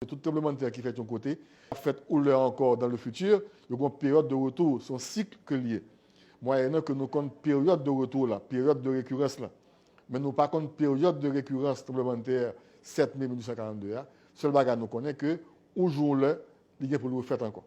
Tout tremblement de terre qui fait de son côté, fait ou l'heure encore dans le futur, il y a une période de retour, son cycle que lié. Moyennant que nous comptons période de retour là, période de récurrence là. Mais nous pas compte période de récurrence tremblement de terre 7 mai 1942. Seul bagage nous connaît que au jour là, il y a pour le faire encore.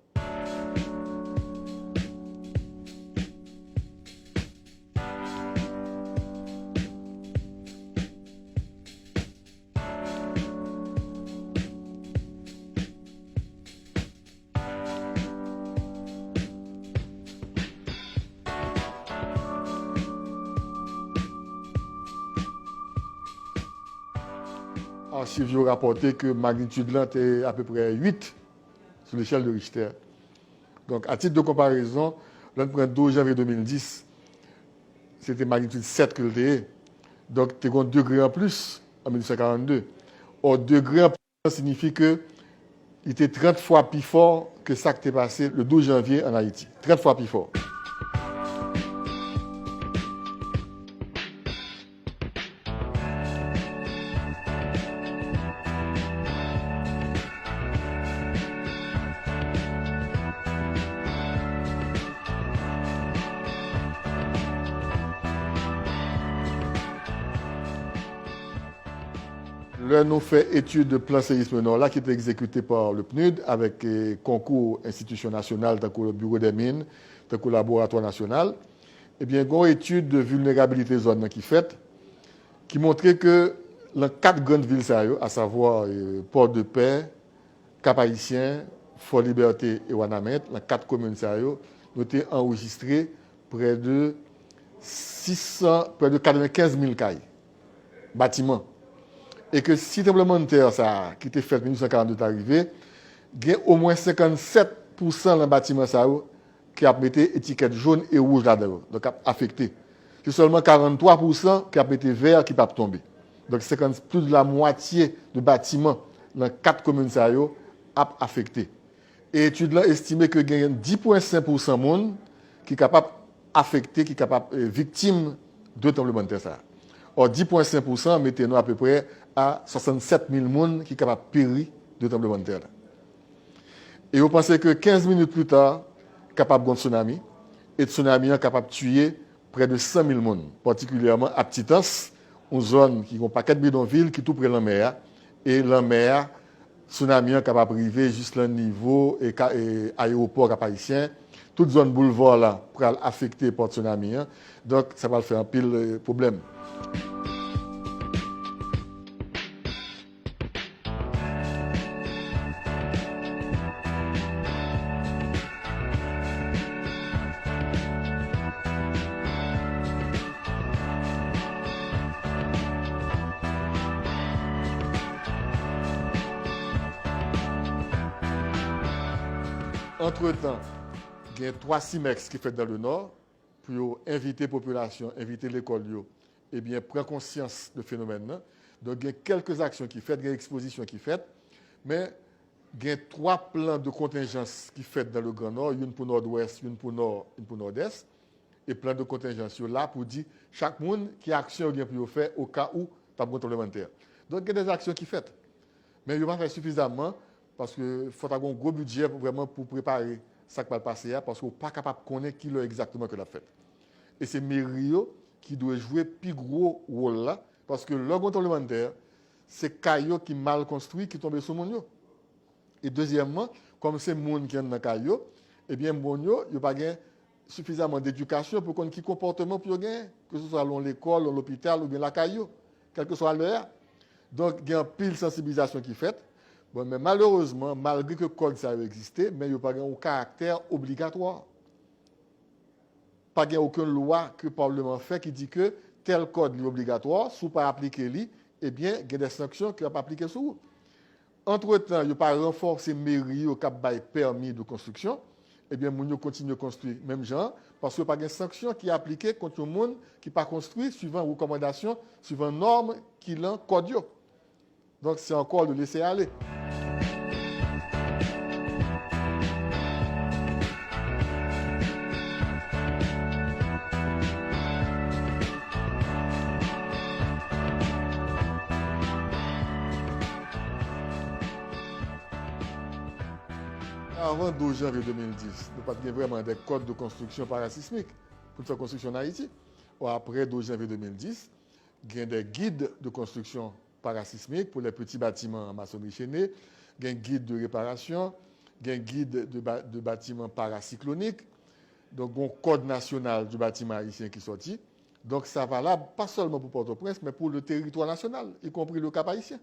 Archives ont rapporté que magnitude là était à peu près 8 sur l'échelle de Richter. Donc, à titre de comparaison, là, on prend 12 janvier 2010, c'était magnitude 7 que le Donc, tu as 1 degré en plus en 1942. Or, degré en plus signifie qu'il était 30 fois plus fort que ça qui est passé le 12 janvier en Haïti. 30 fois plus fort. Là, nous faisons étude de plan séisme nord là qui était exécuté par le PNUD avec concours institution nationale, tant que le Bureau des mines, tant que le laboratoire national. Eh bien, il y a une étude de vulnérabilité zone qui fait, qui montrait que dans 4 grandes villes, à savoir Port-de-Paix, Cap-Haïtien, Fort-Liberté et Ouanamètre, dans 4 communes, nous avons enregistré près de 95 000 cailles, bâtiments. Et que si le tremblement de terre ça, qui était fait en 1942 est arrivé, il y a au moins 57% dans le bâtiment qui a mis étiquette jaune et rouge là-dedans, donc affecté. C'est seulement 43% qui a mis vert qui ne peut pas tomber. Donc plus de la moitié de bâtiments dans 4 communes a affecté. Et l'étude a estimé que il y a 10,5% de monde qui est capable d'affecter, qui est capable victime de tremblement de terre. Or, 10,5% mettez-nous à peu près à 67 000 personnes qui sont capables de périr de tremblement de terre. Et vous pensez que 15 minutes plus tard, capable de tsunami, et le tsunami est capable de tuer près de 100 000 personnes, particulièrement à Petitas, une zone qui a un paquet de bidonvilles qui est tout près de la mer. Et la mer, le tsunami est capable d'arriver juste le niveau et aéroport haïtien. Toute zone boulevard là pour affecter par le tsunami. Donc, ça va faire un pile problème. Entre-temps, il y a 3 CIMEX qui fait dans le nord pour inviter la population, inviter l'école, et bien prendre conscience de phénomène. Donc, il y a quelques actions qui font, il y a expositions qui font, mais il y a 3 plans de contingence qui font dans le Grand Nord, une pour nord-ouest, une pour nord, une pour nord-est, et plan de contingence là pour dire chaque monde qui a action pour faire au cas où tu as un tremblement de terre. Donc, il y a des actions qui font, mais il ne va pas faire suffisamment. Parce qu'il faut avoir un gros budget pour préparer ça qui va passer, parce qu'on n'est pas capable de connaître qui est exactement que l'a fait. Et c'est Mério qui doit jouer plus gros rôle là, parce que le tremblement de terre, c'est caillou qui mal construit qui tombe sur mon. Et deuxièmement, comme c'est monde qui est dans le caillou, eh bien mon il n'y a pas suffisamment d'éducation pour connaître quel comportement pour gagner, que ce soit à l'école, à l'hôpital ou bien la caillou, quel que soit l'heure. Donc il y a une pile de sensibilisation qui est faite. Bon, mais malheureusement, malgré que le code ça existé, mais il n'y a pas un caractère obligatoire. Pas aucune loi que le Parlement fait qui dit que tel code est obligatoire, si vous pas appliquer lui, eh bien, il y a des sanctions qui ne sont pas appliquées sur vous. Entre-temps, il n'y a pas renforcé mairie au cap bail permis de construction, eh bien, nous continuons de construire même genre, parce qu'il n'y a pas de sanction qui est appliquée contre le monde qui n'a pas construit suivant recommandations, suivant normes qui l'ont code. Donc, c'est encore de laisser aller. Avant 12 janvier 2010, nous n'avons pas vraiment des codes de construction parasismique pour faire construction en Haïti. Ou après 12 janvier 2010, il y a des guides de construction parasismique pour les petits bâtiments en maçonnerie chaînée, il y a un guide de réparation, il y a un guide de bâtiments paracycloniques, donc un code national du bâtiment haïtien qui est sorti. Donc ça valable pas seulement pour Port-au-Prince, mais pour le territoire national, y compris le Cap haïtien.